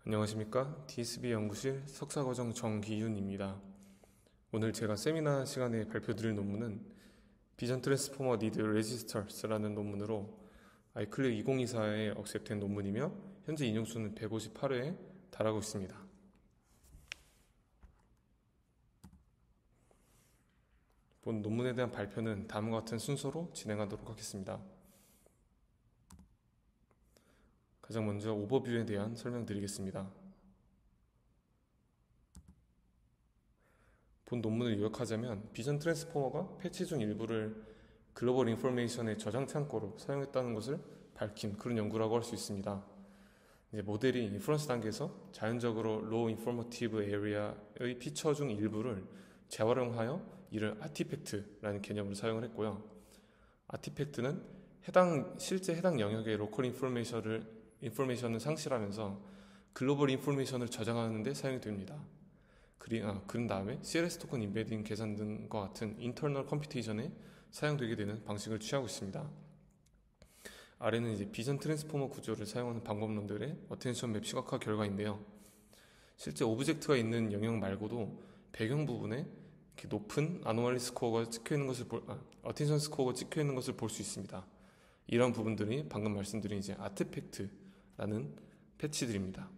안녕하십니까? DSB 연구실 석사과정 정기윤입니다. 오늘 제가 세미나 시간에 발표드릴 논문은 비전 트랜스포머 니드 레지스터스라는 논문으로 아이클릭 2024에 억셉된 논문이며 현재 인용수는 158회에 달하고 있습니다. 본 논문에 대한 발표는 다음과 같은 순서로 진행하도록 하겠습니다. 가장 먼저 오버뷰에 대한 설명드리겠습니다. 본 논문을 요약하자면 비전 트랜스포머가 패치 중 일부를 글로벌 인포메이션의 저장 창고로 사용했다는 것을 밝힌 그런 연구라고 할 수 있습니다. 이제 모델이 인퍼런스 단계에서 자연적으로 로우 인포머티브 에리아의 피처 중 일부를 재활용하여 이를 아티팩트라는 개념으로 사용을 했고요. 아티팩트는 실제 해당 영역의 로컬 인포메이션을 상실하면서 글로벌 인포메이션을 저장하는 데 사용이 됩니다. 그런 다음에 CLS 토큰 임베딩 계산 등과 같은 인터널 컴퓨테이션에 사용되게 되는 방식을 취하고 있습니다. 아래는 이제 비전 트랜스포머 구조를 사용하는 방법론들의 어텐션 맵 시각화 결과인데요. 실제 오브젝트가 있는 영역 말고도 배경 부분에 이렇게 높은 어텐션 스코어가 찍혀 있는 것을 볼 수 있습니다. 이런 부분들이 방금 말씀드린 이제 아티팩트라는 패치들입니다.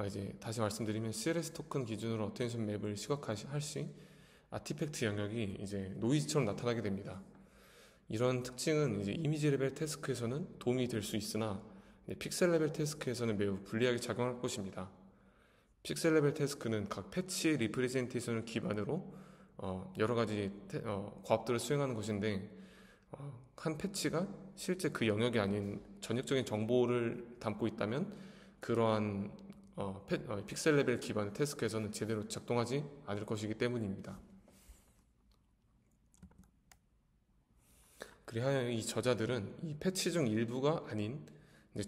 이제 다시 말씀드리면 CLS 토큰 기준으로 어텐션 맵을 시각화할 시 아티팩트 영역이 이제 노이즈처럼 나타나게 됩니다. 이런 특징은 이제 이미지 레벨 태스크에서는 도움이 될 수 있으나 픽셀 레벨 태스크에서는 매우 불리하게 작용할 것입니다. 픽셀 레벨 태스크는 각 패치의 리프레젠테이션을 기반으로 여러 가지 과업들을 수행하는 것인데 한 패치가 실제 그 영역이 아닌 전역적인 정보를 담고 있다면 그러한 픽셀 레벨 기반의 태스크에서는 제대로 작동하지 않을 것이기 때문입니다. 그리하여 이 저자들은 이 패치 중 일부가 아닌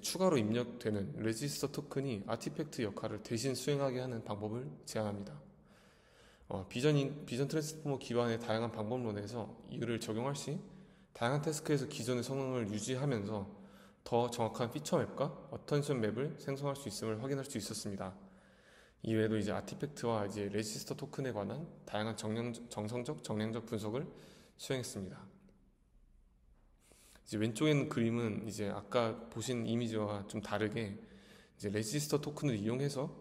추가로 입력되는 레지스터 토큰이 아티팩트 역할을 대신 수행하게 하는 방법을 제안합니다. 비전 트랜스포머 기반의 다양한 방법론에서 이를 적용할 시 다양한 태스크에서 기존의 성능을 유지하면서 더 정확한 피처 맵과 어텐션 맵을 생성할 수 있음을 확인할 수 있었습니다. 이외에도 이제 아티팩트와 이제 레지스터 토큰에 관한 다양한 정성적, 정량적 분석을 수행했습니다. 이제 왼쪽에 있는 그림은 이제 아까 보신 이미지와 좀 다르게 이제 레지스터 토큰을 이용해서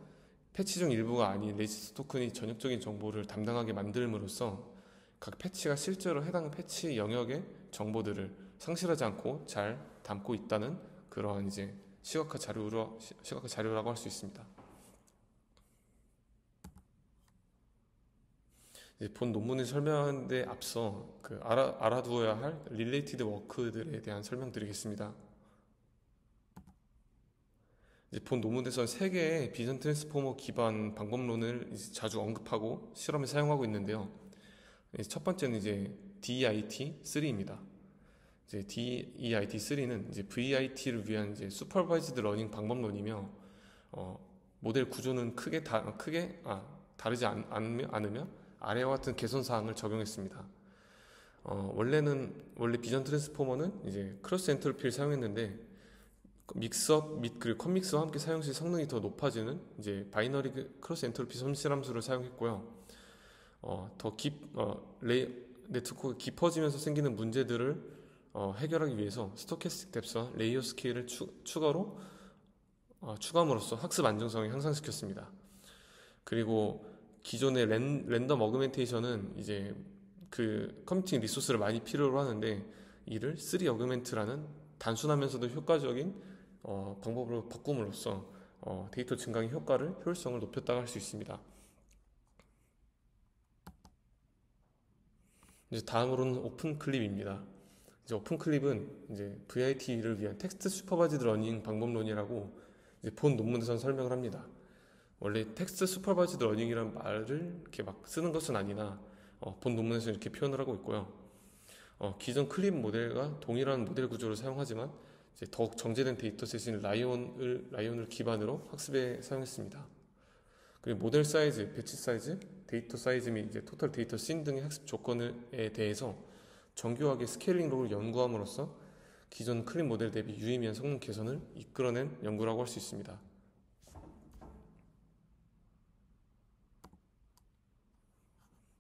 패치 중 일부가 아닌 레지스터 토큰이 전역적인 정보를 담당하게 만들므로써 각 패치가 실제로 해당 패치 영역의 정보들을 상실하지 않고 잘 담고 있다는 그러한 이제 시각화 자료라고 할 수 있습니다. 이제 본 논문을 설명하는 데 앞서 알아두어야 할 릴레이티드 워크들에 대한 설명드리겠습니다. 이제 본 논문에서는 3개의 비전 트랜스포머 기반 방법론을 이제 자주 언급하고 실험에 사용하고 있는데요. 첫 번째는 이제 DEIT3입니다. 이제 DEIT3는 이제 VIT를 위한 이제 슈퍼바이즈드 러닝 방법론이며 모델 구조는 크게 다르지 않으며 아래와 같은 개선 사항을 적용했습니다. 원래 비전 트랜스포머는 이제 크로스 엔트로피를 사용했는데 믹스업 및 그리고 컴믹스와 함께 사용 시 성능이 더 높아지는 이제 바이너리 크로스 엔트로피 손실함수를 사용했고요. 네트워크가 깊어지면서 생기는 문제들을 해결하기 위해서 스토캐스틱 뎁스와 레이어 스케일을 추가함으로써 학습 안정성을 향상시켰습니다. 그리고 기존의 랜덤 어그멘테이션은 이제 그 컴퓨팅 리소스를 많이 필요로 하는데 이를 3 어그멘트라는 단순하면서도 효과적인 방법으로 바꿈으로써 데이터 증강의 효율성을 높였다고 할 수 있습니다. 이제 다음으로는 오픈 클립입니다. 이제 오픈 클립은 이제 VIT를 위한 텍스트 슈퍼바이즈드 러닝 방법론이라고 이제 본 논문에서는 설명을 합니다. 원래 텍스트 슈퍼바이즈드 러닝이라는 말을 이렇게 막 쓰는 것은 아니나 본 논문에서 이렇게 표현을 하고 있고요. 기존 클립 모델과 동일한 모델 구조를 사용하지만 이제 더욱 정제된 데이터셋인 라이온을 기반으로 학습에 사용했습니다. 그리고 모델 사이즈, 배치 사이즈, 데이터 사이즈 및 이제 토탈 데이터 씬 등의 학습 조건에 대해서 정교하게 스케일링 롤을 연구함으로써 기존 클린 모델 대비 유의미한 성능 개선을 이끌어낸 연구라고 할 수 있습니다.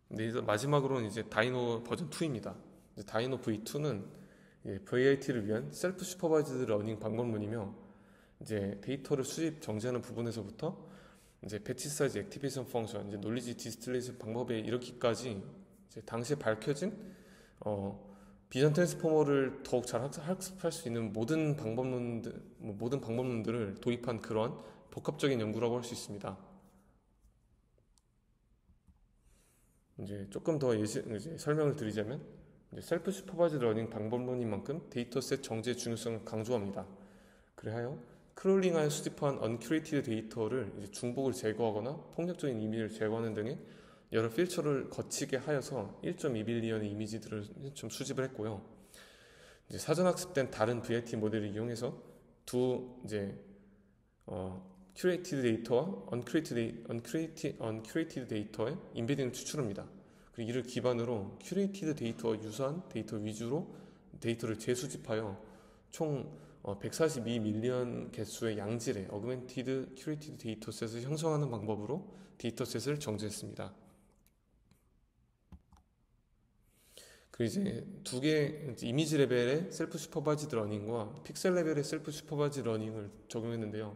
네, 마지막으로는 이제 다이노 버전 2입니다. 다이노 V2는 VIT를 위한 셀프 슈퍼바이즈드 러닝 방법론이며 이제 데이터를 수집 정지하는 부분에서부터 이제 배치 사이즈 액티베이션 펑션, 이제 놀리지 디스틸레이션 방법에 이르기까지 이제 당시에 밝혀진 비전 트랜스포머를 더욱 잘 학습할 수 있는 모든 방법론들을 도입한 그러한 복합적인 연구라고 할 수 있습니다. 이제 조금 더 이제 설명을 드리자면 셀프 슈퍼바이즈드 러닝 방법론인 만큼 데이터셋 정지의 중요성을 강조합니다. 그래하여 크롤링하여 수집한 언큐레이티드 데이터를 이제 중복을 제거하거나 폭력적인 이미지를 제거하는 등의 여러 필터를 거치게 하여서 1.2빌리언의 이미지들을 좀 수집을 했고요. 이제 사전 학습된 다른 VIT 모델을 이용해서 두 이제 큐레이티드 데이터와 언큐레이티드 데이터의 임베딩을 추출합니다. 그리고 이를 기반으로 큐레이티드 데이터와 유사한 데이터 위주로 데이터를 재수집하여 총 142밀리언 개수의 양질의 어그멘티드 큐레이티드 데이터셋을 형성하는 방법으로 데이터셋을 정지했습니다. 그리고 이제 두 개 이미지 레벨의 셀프 슈퍼바이즈드 러닝과 픽셀 레벨의 셀프 슈퍼바이즈드 러닝을 적용했는데요.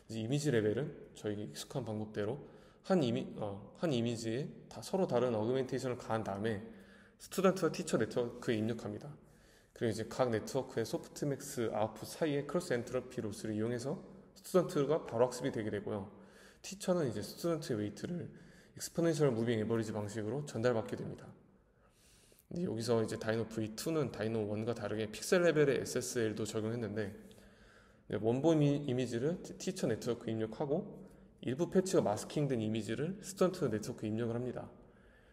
이제 이미지 레벨은 저희 익숙한 방법대로 한 이미지에 서로 다른 어그멘테이션을 가한 다음에 스튜던트와 티처 네트워크에 입력합니다. 그리고 이제 각 네트워크의 소프트맥스 아웃풋 사이에 크로스 엔트로피 로스를 이용해서 스튜던트가 바로 학습이 되게 되고요. 티처는 이제 스튜던트의 웨이트를 익스포넨셜 무빙 에버리지 방식으로 전달받게 됩니다. 여기서 이제 다이노 V2는 다이노 1과 다르게 픽셀 레벨의 SSL도 적용했는데 원본 이미지를 티처 네트워크에 입력하고 일부 패치가 마스킹된 이미지를 스튜던트 네트워크에 입력을 합니다.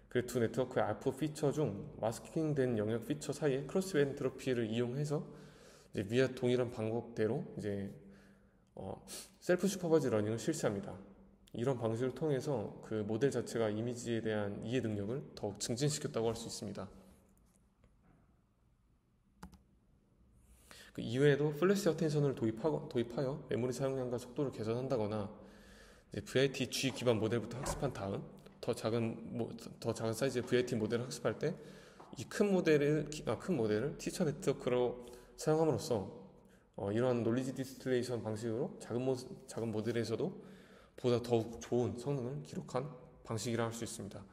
그리고 두 네트워크의 아웃풋 피처 중 마스킹된 영역 피처 사이에 크로스 엔트로피를 이용해서 이제 위와 동일한 방법대로 이제 셀프 슈퍼바이즈 러닝을 실시합니다. 이런 방식을 통해서 그 모델 자체가 이미지에 대한 이해 능력을 더욱 증진시켰다고 할 수 있습니다. 그 이외에도 플래시 어텐션을 도입하여 메모리 사용량과 속도를 개선한다거나 이제 VIT G 기반 모델부터 학습한 다음 더 작은 사이즈의 VIT 모델을 학습할 때 이 큰 모델을 티처 네트워크로 사용함으로써 이러한 놀리지 디스틸레이션 방식으로 작은 모델에서도 보다 더욱 좋은 성능을 기록한 방식이라 할 수 있습니다.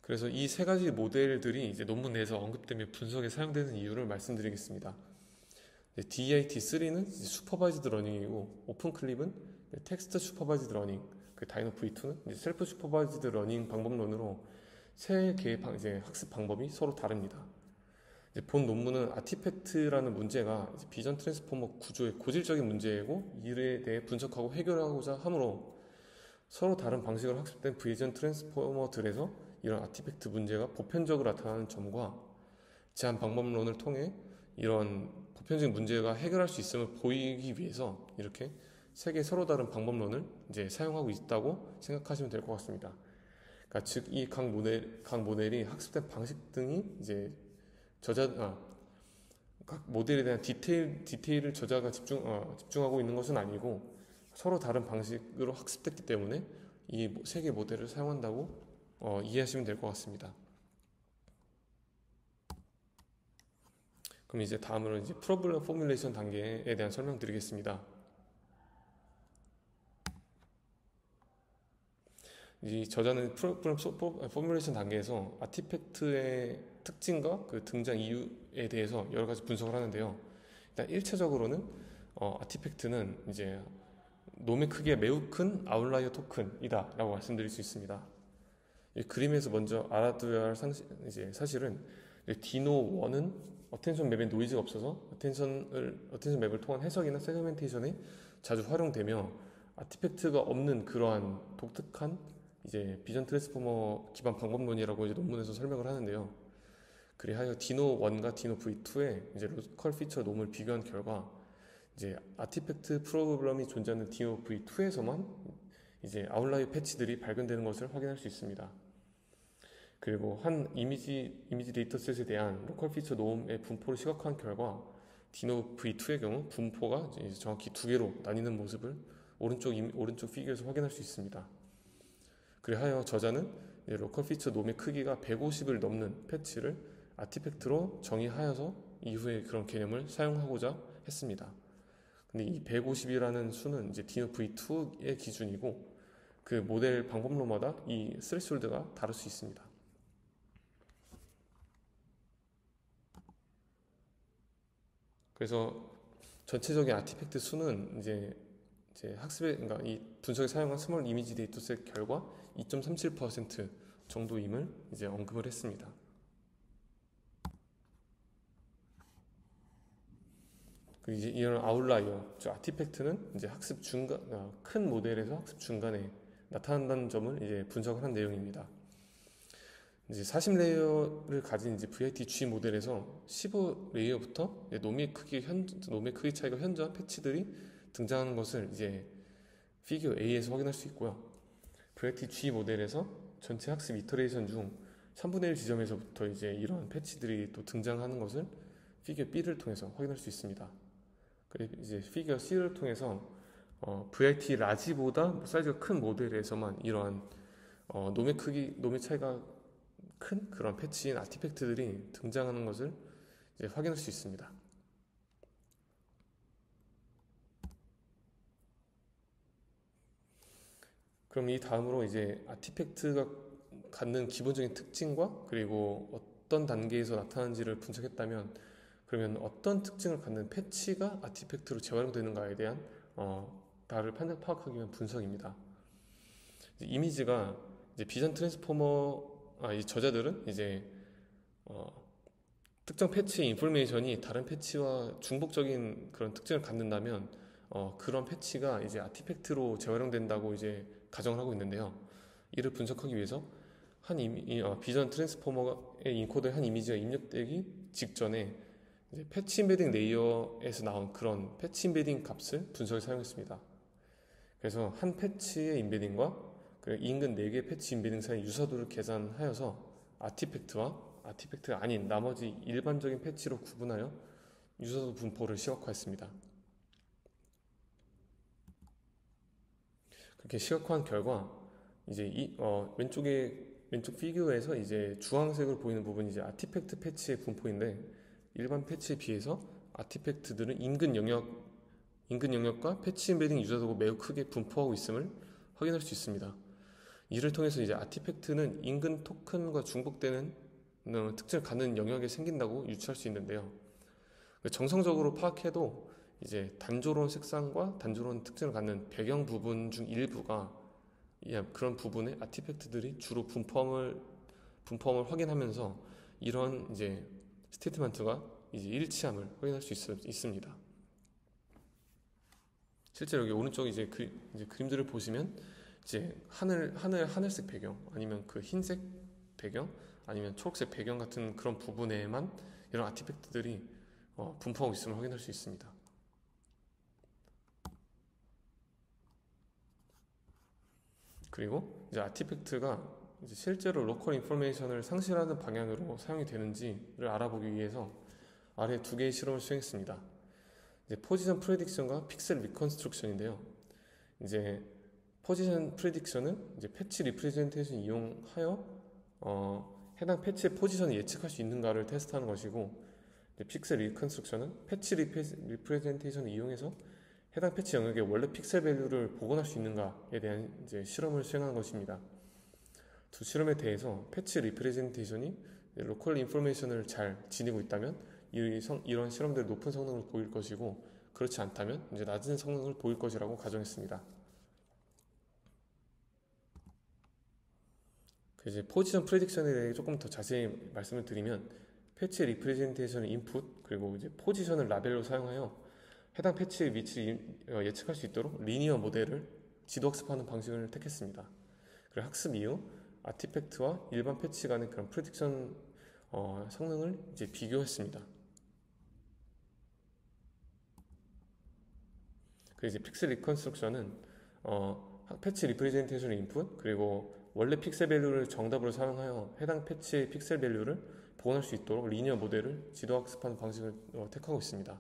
그래서 이 세 가지 모델들이 이제 논문 내에서 언급되며 분석에 사용되는 이유를 말씀드리겠습니다. DIT3는 슈퍼바이즈드 러닝이고 오픈클립은 텍스트 슈퍼바이즈드 러닝, 그 다이노 V2는 이제 셀프 슈퍼바이즈드 러닝 방법론으로 세 개의 이제 학습 방법이 서로 다릅니다. 본 논문은 아티팩트라는 문제가 비전 트랜스포머 구조의 고질적인 문제이고 이에 대해 분석하고 해결하고자 하므로 서로 다른 방식으로 학습된 비전 트랜스포머들에서 이런 아티팩트 문제가 보편적으로 나타나는 점과 제한 방법론을 통해 이런 보편적인 문제가 해결할 수 있음을 보이기 위해서 이렇게 세 개의 서로 다른 방법론을 이제 사용하고 있다고 생각하시면 될 것 같습니다. 그러니까 즉 이 각 모델이 학습된 방식 등이 이제 각 모델에 대한 디테일을 저자가 집중하고 있는 것은 아니고 서로 다른 방식으로 학습됐기 때문에 이 세 개의 모델을 사용한다고 이해하시면 될 것 같습니다. 그럼 이제 다음으로 이제 프로블럼 포뮬레이션 단계에 대한 설명드리겠습니다. 이 저자는 프로블럼 포뮬레이션 단계에서 아티팩트의 특징과 그 등장 이유에 대해서 여러 가지 분석을 하는데요. 일단 1차적으로는 아티팩트는 이제 놈의 크기가 매우 큰 아웃라이어 토큰이다 라고 말씀드릴 수 있습니다. 이 그림에서 먼저 알아둬야 할 사실은 디노1은 어텐션 맵에 노이즈가 없어서 어텐션 맵을 통한 해석이나 세그멘테이션에 자주 활용되며 아티팩트가 없는 그러한 독특한 이제 비전 트랜스포머 기반 방법론이라고 이제 논문에서 설명을 하는데요. 그리하여 디노1과 디노 V2의 이제 로컬 피처 놈을 비교한 결과 이제 아티팩트 프로블럼이 존재하는 디노 V2에서만 이제 아웃라이어 패치들이 발견되는 것을 확인할 수 있습니다. 그리고 한 이미지 데이터셋에 대한 로컬 피처 노음의 분포를 시각화한 결과 디노 V2의 경우 분포가 이제 정확히 두 개로 나뉘는 모습을 오른쪽 피규어에서 확인할 수 있습니다. 그리하여 저자는 이제 로컬 피처 노음의 크기가 150을 넘는 패치를 아티팩트로 정의하여서 이후에 그런 개념을 사용하고자 했습니다. 근데 이 150이라는 수는 이제 디노 V2의 기준이고 그 모델 방법론마다 이 스레시홀드가 다를 수 있습니다. 그래서 전체적인 아티팩트 수는 이제 그러니까 이 분석에 사용한 스몰 이미지 데이터셋 결과 2.37% 정도임을 이제 언급을 했습니다. 그리고 이제 이런 아웃라이어, 즉 아티팩트는 이제 큰 모델에서 학습 중간에 나타난다는 점을 이제 분석을 한 내용입니다. 이제 40레이어를 가진 이제 VIT-G 모델에서 15레이어부터 노미의 크기 차이가 현저한 패치들이 등장하는 것을 이제 피규어 A에서 확인할 수 있고요. VIT-G 모델에서 전체 학습 이터레이션 중 3분의 1 지점에서부터 이제 이런 패치들이 또 등장하는 것을 피규어 B를 통해서 확인할 수 있습니다. 그리고 이제 피규어 C를 통해서 VIT 라지보다 사이즈가 큰 모델에서만 이러한 노메 차이가 큰 그런 패치인 아티팩트들이 등장하는 것을 이제 확인할 수 있습니다. 그럼 이 다음으로 이제 아티팩트가 갖는 기본적인 특징과 그리고 어떤 단계에서 나타나는지를 분석했다면 그러면 어떤 특징을 갖는 패치가 아티팩트로 재활용되는가에 대한 바를 파악하기 위한 분석입니다. 이미지가 이제 비전 트랜스포머 이 저자들은 이제 특정 패치의 인포메이션이 다른 패치와 중복적인 그런 특징을 갖는다면 그런 패치가 이제 아티팩트로 재활용된다고 이제 가정을 하고 있는데요. 이를 분석하기 위해서 비전 트랜스포머에 인코드의 한 이미지가 입력되기 직전에 이제 패치 인베딩 레이어에서 나온 그런 패치 인베딩 값을 분석에 사용했습니다. 그래서 한 패치의 인베딩과 인근 4개의 패치 인베딩 사이 유사도를 계산하여서 아티팩트와 아티팩트가 아닌 나머지 일반적인 패치로 구분하여 유사도 분포를 시각화했습니다. 그렇게 시각화한 결과 이제 왼쪽 피규어에서 이제 주황색으로 보이는 부분이 이제 아티팩트 패치의 분포인데 일반 패치에 비해서 아티팩트들은 인근 영역과 패치 인베딩 유사도가 매우 크게 분포하고 있음을 확인할 수 있습니다. 이를 통해서 이제 아티팩트는 인근 토큰과 중복되는 특징을 갖는 영역에 생긴다고 유추할 수 있는데요. 정성적으로 파악해도 이제 단조로운 색상과 단조로운 특징을 갖는 배경 부분 중 일부가 그런 부분에 아티팩트들이 주로 분포함을 확인하면서 이런 이제 스테이트먼트가 이제 일치함을 확인할 수 있습니다. 실제로 여기 오른쪽 이제 그림들을 보시면 이제 하늘색 배경 아니면 그 흰색 배경 아니면 초록색 배경 같은 그런 부분에만 이런 아티팩트들이 분포하고 있음을 확인할 수 있습니다. 그리고 이제 아티팩트가 이제 실제로 로컬 인포메이션을 상실하는 방향으로 사용이 되는지를 알아보기 위해서 아래 2개의 실험을 수행했습니다. 이제 포지션 프레딕션과 픽셀 리컨스트럭션인데요. 이제 포지션 프레딕션은 이제 패치 리프레젠테이션 이용하여 해당 패치의 포지션을 예측할 수 있는가를 테스트하는 것이고, 이제 픽셀 리컨스트럭션은 패치 리프레젠테이션을 이용해서 해당 패치 영역의 원래 픽셀 밸류를 복원할 수 있는가에 대한 이제 실험을 수행하는 것입니다. 두 실험에 대해서 패치 리프레젠테이션이 로컬 인포메이션을 잘 지니고 있다면 이런 실험들이 높은 성능을 보일 것이고, 그렇지 않다면 이제 낮은 성능을 보일 것이라고 가정했습니다. 이제 포지션 프레딕션에 대해 조금 더 자세히 말씀을 드리면, 패치 리프레젠테이션의 인풋 그리고 이제 포지션을 라벨로 사용하여 해당 패치의 위치를 예측할 수 있도록 리니어 모델을 지도학습하는 방식을 택했습니다. 그리고 학습 이후 아티팩트와 일반 패치 간의 그런 프레딕션 성능을 이제 비교했습니다. 그리고 이제 픽셀 리컨스트럭션은 패치 리프레젠테이션의 인풋 그리고 원래 픽셀 밸류를 정답으로 사용하여 해당 패치의 픽셀 밸류를 복원할 수 있도록 리니어 모델을 지도 학습하는 방식을 택하고 있습니다.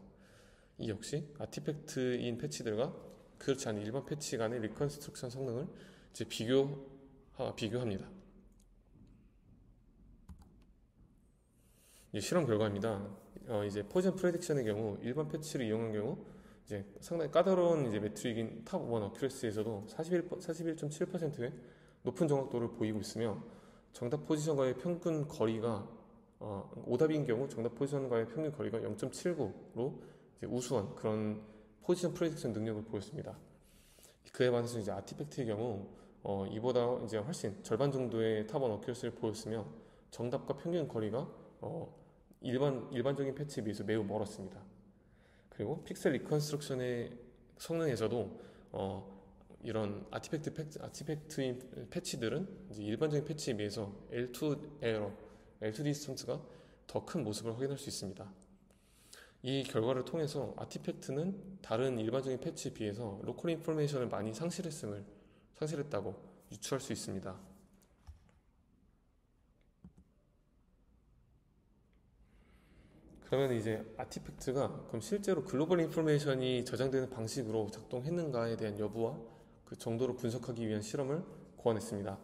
이 역시 아티팩트인 패치들과 그렇지 않은 일반 패치 간의 리컨스트럭션 성능을 이제 비교합니다. 실험 결과입니다. 이제 포지션 프레딕션의 경우 일반 패치를 이용한 경우 이제 상당히 까다로운 이제 메트릭인 탑1 어큐러시에서도 41.7%의 높은 정확도를 보이고 있으며 정답 포지션과의 평균 거리가 오답인 경우 정답 포지션과의 평균 거리가 0.79로 이제 우수한 그런 포지션 프레딕션 능력을 보였습니다. 그에 반해서 이제 아티팩트의 경우 이보다 이제 훨씬 절반 정도의 탑1 어큐러시를 보였으며 정답과 평균 거리가 일반적인 패치에 비해서 매우 멀었습니다. 그리고 픽셀 리컨스트럭션의 성능에서도 이런 아티팩트인 패치들은 이제 일반적인 패치에 비해서 L2 에러, L2 디스턴스가 더 큰 모습을 확인할 수 있습니다. 이 결과를 통해서 아티팩트는 다른 일반적인 패치에 비해서 로컬 인포메이션을 많이 상실했다고 유추할 수 있습니다. 그러면 이제 아티팩트가 그럼 실제로 글로벌 인포메이션이 저장되는 방식으로 작동했는가에 대한 여부와 그 정도를 분석하기 위한 실험을 고안했습니다.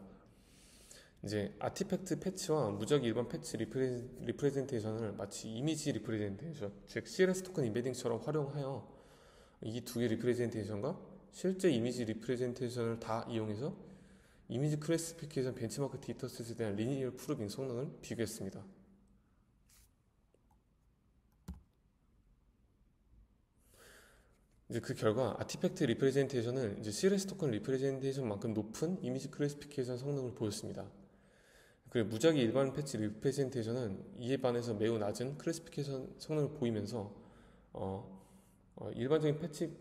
이제 아티팩트 패치와 무작위 일반 패치 리프레젠테이션을 마치 이미지 리프레젠테이션, 즉 CLS 토큰 임베딩처럼 활용하여 이 두 개의 리프레젠테이션과 실제 이미지 리프레젠테이션을 다 이용해서 이미지 클래시피케이션 벤치마크 데이터셋에 대한 리니어 프루빙 성능을 비교했습니다. 이제 그 결과 아티팩트 리프레젠테이션은 이제 CLS 토큰 리프레젠테이션만큼 높은 이미지 클래시피케이션 성능을 보였습니다. 그리고 무작위 일반 패치 리프레젠테이션은 이에 반해서 매우 낮은 클래시피케이션 성능을 보이면서 일반적인 패치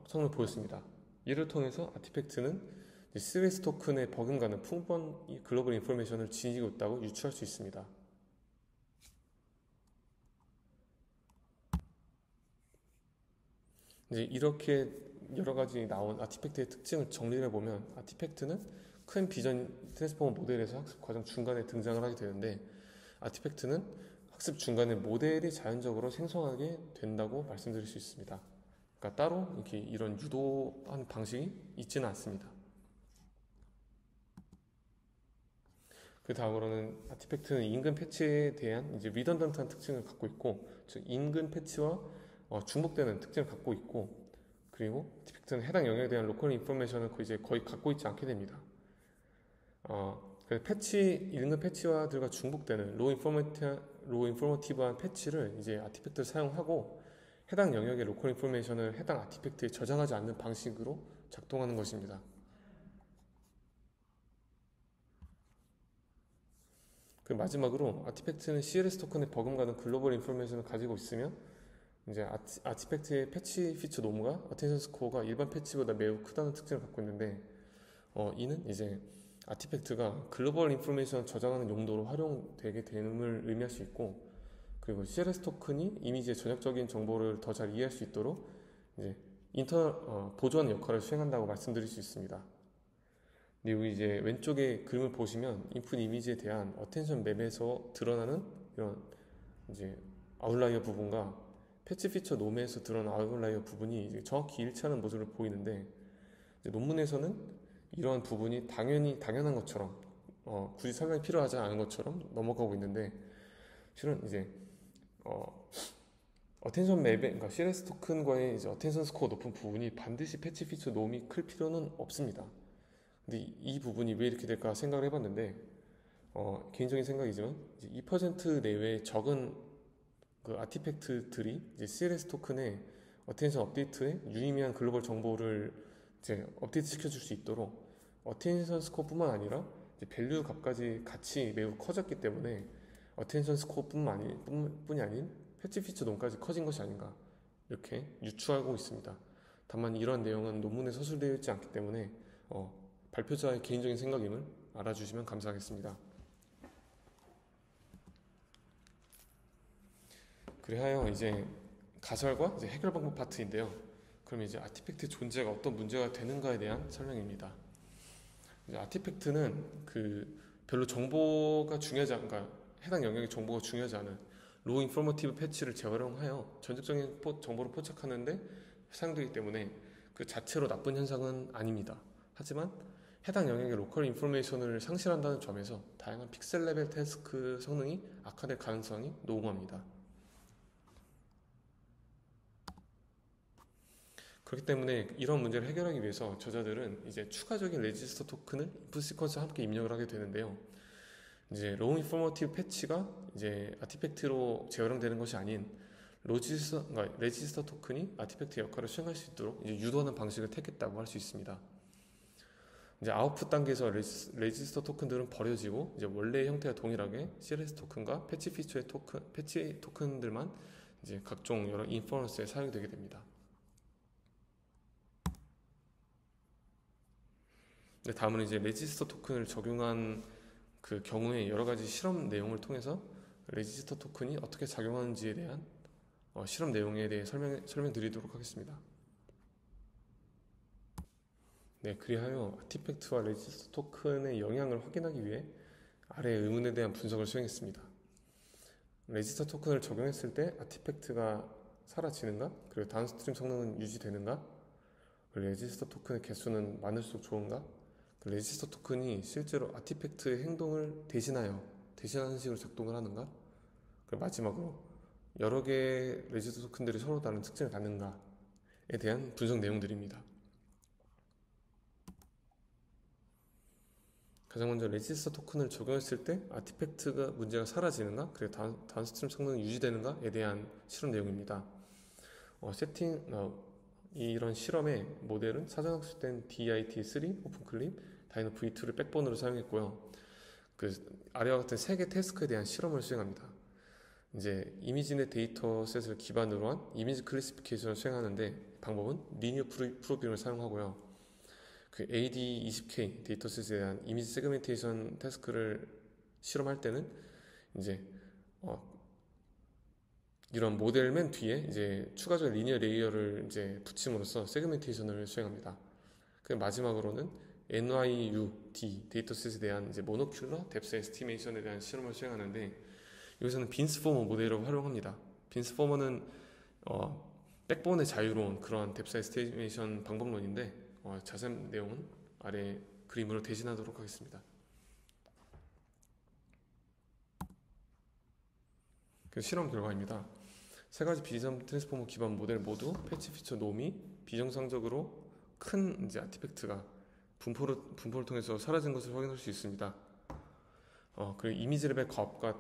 성능을 보였습니다. 이를 통해서 아티팩트는 CLS 토큰에 버금가는 풍부한 글로벌 인포메이션을 지니고 있다고 유추할 수 있습니다. 이제 이렇게 여러 가지 나온 아티팩트의 특징을 정리해 보면 아티팩트는 큰 비전 트랜스포머 모델에서 학습 과정 중간에 등장을 하게 되는데 아티팩트는 학습 중간에 모델이 자연적으로 생성하게 된다고 말씀드릴 수 있습니다. 그러니까 따로 이렇게 이런 유도한 방식이 있지는 않습니다. 그 다음으로는 아티팩트는 인근 패치에 대한 이제 리던던트한 특징을 갖고 있고, 즉 인근 패치와 중복되는 특징을 갖고 있고, 그리고 아티팩트는 해당 영역에 대한 로컬 인포메이션을 거의 갖고 있지 않게 됩니다. 인근 패치와들과 중복되는 로우 인포머티브한 패치를 이제 아티팩트를 사용하고 해당 영역의 로컬 인포메이션을 해당 아티팩트에 저장하지 않는 방식으로 작동하는 것입니다. 그 마지막으로 아티팩트는 CLS 토큰에 버금가는 글로벌 인포메이션을 가지고 있으면 이제 아티팩트의 패치 피처 노무가 어텐션 스코어가 일반 패치보다 매우 크다는 특징을 갖고 있는데 이는 이제 아티팩트가 글로벌 인포메이션을 저장하는 용도로 활용되게 됨을 의미할 수 있고, 그리고 CLS 토큰이 이미지의 전역적인 정보를 더 잘 이해할 수 있도록 이제 보조하는 역할을 수행한다고 말씀드릴 수 있습니다. 그리고 이제 왼쪽에 그림을 보시면 인풋 이미지에 대한 어텐션 맵에서 드러나는 이런 이제 아웃라이어 부분과 패치 피처 노메에서 드러난 아웃라이어 부분이 이제 정확히 일치하는 모습을 보이는데, 이제 논문에서는 이러한 부분이 당연한 것처럼 굳이 설명이 필요하지 않은 것처럼 넘어가고 있는데, 실은 이제 어텐션 맵에, 그러니까 CLS 토큰과의 이제 어텐션 스코어 높은 부분이 반드시 패치 피처 놈이 클 필요는 없습니다. 근데 이 부분이 왜 이렇게 될까 생각을 해봤는데, 개인적인 생각이지만 이제 2% 내외의 적은 그 아티팩트들이 이제 CLS 토큰의 어텐션 업데이트에 유의미한 글로벌 정보를 이제 업데이트 시켜줄 수 있도록 어텐션 스코어뿐만 아니라 이제 밸류 값까지 같이 매우 커졌기 때문에 어텐션 스코어뿐이 아닌 패치 피처 놈까지 커진 것이 아닌가 이렇게 유추하고 있습니다. 다만 이러한 내용은 논문에 서술되어 있지 않기 때문에 발표자의 개인적인 생각임을 알아주시면 감사하겠습니다. 그리하여 이제 가설과 이제 해결 방법 파트인데요. 그럼 이제 아티팩트 존재가 어떤 문제가 되는가에 대한 설명입니다. 이제 아티팩트는 별로 정보가 중요하지 않, 그러니까 해당 영역의 정보가 중요하지 않은 로우 인포머티브 패치를 재활용하여 전적적인 정보를 포착하는데 사용되기 때문에 그 자체로 나쁜 현상은 아닙니다. 하지만 해당 영역의 로컬 인포메이션을 상실한다는 점에서 다양한 픽셀 레벨 태스크 성능이 악화될 가능성이 농후합니다. 그렇기 때문에 이런 문제를 해결하기 위해서 저자들은 이제 추가적인 레지스터 토큰을 인풋 시퀀스와 함께 입력을 하게 되는데요. 이제 로우 인포머티브 패치가 이제 아티팩트로 재활용되는 것이 아닌 그러니까 레지스터 토큰이 아티팩트 역할을 수행할 수 있도록 이제 유도하는 방식을 택했다고 할 수 있습니다. 이제 아웃풋 단계에서 레지스터 토큰들은 버려지고 이제 원래의 형태와 동일하게 CLS 토큰과 패치 피처의 패치 토큰들만 이제 각종 여러 인퍼런스에 사용되게 됩니다. 다음은 이제 레지스터 토큰을 적용한 그 경우에 여러 가지 실험 내용을 통해서 레지스터 토큰이 어떻게 작용하는지에 대한 실험 내용에 대해 설명드리도록 하겠습니다. 네, 그리하여 아티팩트와 레지스터 토큰의 영향을 확인하기 위해 아래의 의문에 대한 분석을 수행했습니다. 레지스터 토큰을 적용했을 때 아티팩트가 사라지는가? 그리고 다운스트림 성능은 유지되는가? 그리고 레지스터 토큰의 개수는 많을수록 좋은가? 레지스터 토큰이 실제로 아티팩트의 행동을 대신하는 식으로 작동을 하는가? 그리고 마지막으로 여러 개의 레지스터 토큰들이 서로 다른 특징을 갖는가에 대한 분석 내용들입니다. 가장 먼저 레지스터 토큰을 적용했을 때 아티팩트가 문제가 사라지는가? 그리고 다운스트림 성능이 유지되는가에 대한 실험 내용입니다. 이런 실험의 모델은 사전 학습된 DIT3 오픈클립 다이노 V2를 백본으로 사용했고요. 아래와 같은 3개 태스크에 대한 실험을 수행합니다. 이제 이미지넷 데이터셋을 기반으로 한 이미지 클래시피케이션을 수행하는데 방법은 리니어 프로빔을 사용하고요. AD20K 데이터셋에 대한 이미지 세그멘테이션 태스크를 실험할 때는 이제 이런 모델 맨 뒤에 이제 추가적인 리니어 레이어를 이제 붙임으로써 세그멘테이션을 수행합니다. 마지막으로는 NYUD 데이터셋에 대한 이제 모노큘러 뎁스 에스티메이션에 대한 실험을 수행하는데 여기서는 빈스포머 모델을 활용합니다. 빈스포머는 백본의 자유로운 그러한 뎁스 에스티메이션 방법론인데 자세한 내용은 아래 그림으로 대신하도록 하겠습니다. 실험 결과입니다. 세 가지 비점 트랜스포머 기반 모델 모두 패치 피처 놈이 비정상적으로 큰 이제 아티팩트가 분포를 통해서 사라진 것을 확인할 수 있습니다. 그리고 이미지 레벨 과업과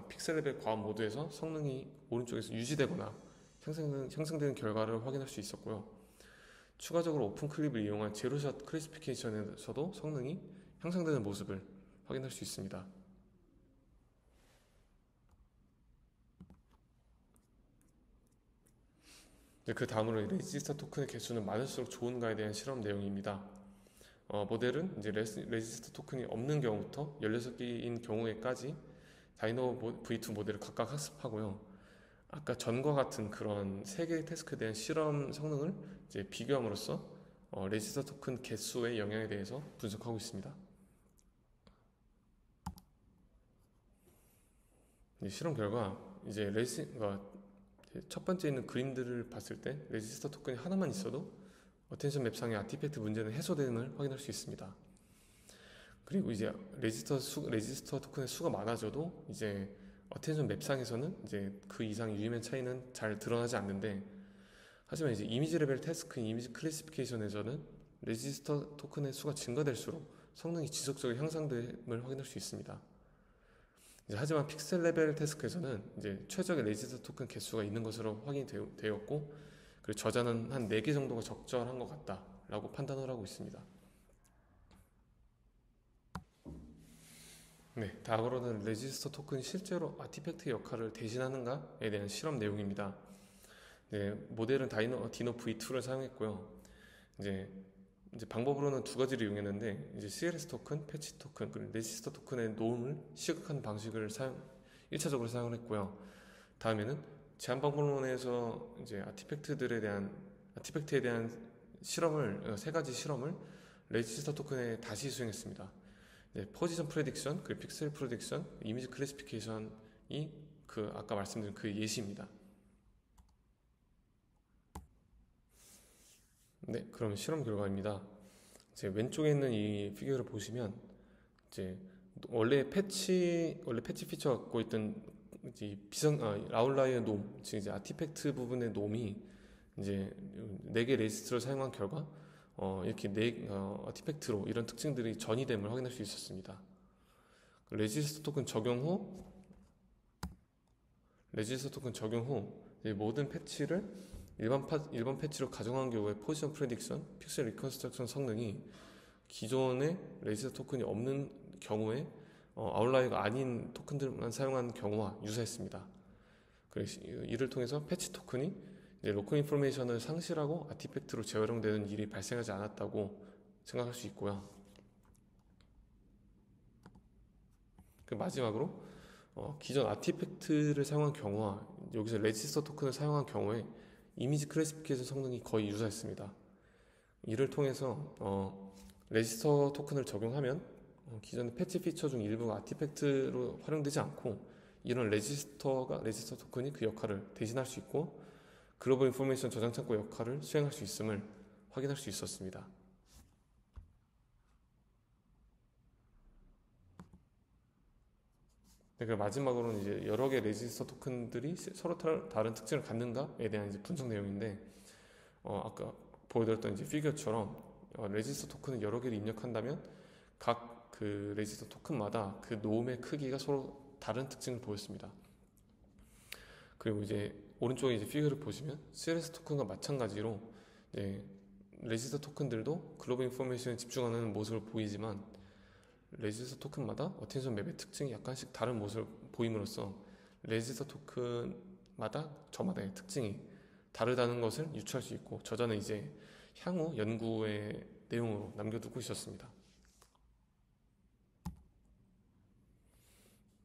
픽셀 레벨 과업 모두에서 성능이 오른쪽에서 유지되거나 형성되는 결과를 확인할 수 있었고요. 추가적으로 오픈 클립을 이용한 제로샷 클래시피케이션에서도 성능이 향상되는 모습을 확인할 수 있습니다. 그 다음으로 레지스터 토큰의 개수는 많을수록 좋은가에 대한 실험 내용입니다. 모델은 이제 레지스터 토큰이 없는 경우부터 16개인 경우에까지 다이노 V2 모델을 각각 학습하고요. 아까 전과 같은 그런 3개의 태스크에 대한 실험 성능을 이제 비교함으로써 레지스터 토큰 개수의 영향에 대해서 분석하고 있습니다. 실험 결과 이제 첫 번째 있는 그림들을 봤을 때 레지스터 토큰이 하나만 있어도 어텐션 맵상의 아티팩트 문제는 해소됨을 확인할 수 있습니다. 그리고 이제 레지스터 토큰의 수가 많아져도 이제 어텐션 맵상에서는 이제 그 이상 유의면 차이는 잘 드러나지 않는데, 하지만 이제 이미지 레벨 태스크인 이미지 클래시피케이션에서는 레지스터 토큰의 수가 증가될수록 성능이 지속적으로 향상됨을 확인할 수 있습니다. 하지만 픽셀 레벨 태스크에서는 이제 최적의 레지스터 토큰 개수가 있는 것으로 확인이 되었고, 그리고 저자는 한 4개 정도가 적절한 것 같다라고 판단을 하고 있습니다. 네, 다음으로는 레지스터 토큰이 실제로 아티팩트의 역할을 대신하는가에 대한 실험 내용입니다. 네, 모델은 디노 V2를 사용했고요. 이제 방법으로는 2가지를 이용했는데, 이제 CLS 토큰, 패치 토큰, 그리고 레지스터 토큰의 노음을 시각하는 방식을 1차적으로 사용을 했고요. 다음에는 제한 방법론에서 이제 아티팩트에 대한 실험을 3가지 실험을 레지스터 토큰에 다시 수행했습니다. 포지션 프레딕션, 그리고 픽셀 프레딕션, 이미지 클래시피케이션이 아까 말씀드린 그 예시입니다. 네, 그럼 실험 결과입니다. 왼쪽에 있는 이 피규어를 보시면 원래 패치 피처 갖고 있던 아웃라이어 놈, 즉 아티팩트 부분의 놈이 4개 레지스터를 사용한 결과 이렇게 아티팩트로 이런 특징들이 전이됨을 확인할 수 있었습니다. 레지스터 토큰 적용 후 모든 패치를 일반 패치로 가정한 경우에 포지션 프레딕션, 픽셀 리컨스트럭션 성능이 기존의 레지스터 토큰이 없는 경우에 아웃라이어가 아닌 토큰들만 사용한 경우와 유사했습니다. 그래서 이를 통해서 패치 토큰이 로컬 인포메이션을 상실하고 아티팩트로 재활용되는 일이 발생하지 않았다고 생각할 수 있고요. 마지막으로 기존 아티팩트를 사용한 경우와 여기서 레지스터 토큰을 사용한 경우에 이미지 클래시피케이션 성능이 거의 유사했습니다. 이를 통해서 레지스터 토큰을 적용하면 기존의 패치 피처 중 일부가 아티팩트로 활용되지 않고 이런 레지스터 토큰이 그 역할을 대신할 수 있고 글로벌 인포메이션 저장 창고 역할을 수행할 수 있음을 확인할 수 있었습니다. 그리고 마지막으로는 여러 개의 레지스터 토큰들이 서로 다른 특징을 갖는가에 대한 분석 내용인데, 아까 보여드렸던 피규어처럼 레지스터 토큰을 여러 개를 입력한다면 각 그 레지스터 토큰마다 그 놈의 크기가 서로 다른 특징을 보였습니다. 그리고 오른쪽에 피규어를 보시면 CLS 토큰과 마찬가지로 레지스터 토큰들도 글로벌 인포메이션에 집중하는 모습을 보이지만 레지스터 토큰마다 어텐션 맵의 특징이 약간씩 다른 모습을 보임으로써 레지스터 토큰마다 저마다의 특징이 다르다는 것을 유추할 수 있고 저자는 향후 연구의 내용으로 남겨두고 있었습니다.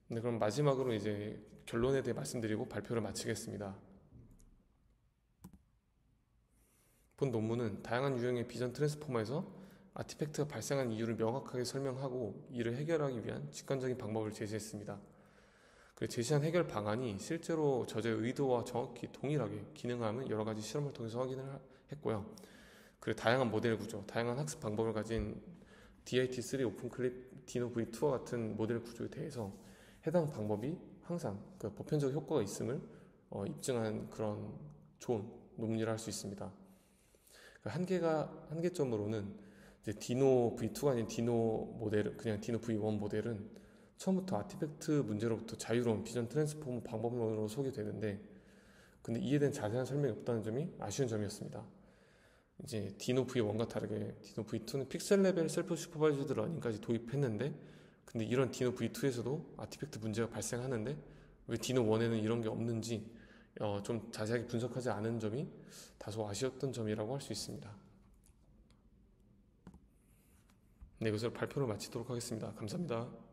네, 그럼 마지막으로 결론에 대해 말씀드리고 발표를 마치겠습니다. 본 논문은 다양한 유형의 비전 트랜스포머에서 아티팩트가 발생한 이유를 명확하게 설명하고 이를 해결하기 위한 직관적인 방법을 제시했습니다. 그리고 제시한 해결 방안이 실제로 저자의 의도와 정확히 동일하게 기능함을 여러 가지 실험을 통해서 확인을 했고요. 그리고 다양한 모델 구조, 다양한 학습 방법을 가진 DIT3 오픈클립 디노 V2와 같은 모델 구조에 대해서 해당 방법이 항상 보편적 효과가 있음을 입증한 그런 좋은 논문이라 할 수 있습니다. 한계점으로는 디노 V2가 아닌 디노 모델, 그냥 디노 V1 모델은 처음부터 아티팩트 문제로부터 자유로운 비전 트랜스포머 방법론으로 소개되는데, 근데 이에 대한 자세한 설명이 없다는 점이 아쉬운 점이었습니다. 디노 V1과 다르게 디노 V2는 픽셀 레벨 셀프 슈퍼바이즈드 러닝까지 도입했는데, 근데 이런 디노 V2에서도 아티팩트 문제가 발생하는데 왜 디노 1에는 이런 게 없는지 좀 자세하게 분석하지 않은 점이 다소 아쉬웠던 점이라고 할 수 있습니다. 네, 이것으로 발표를 마치도록 하겠습니다. 감사합니다.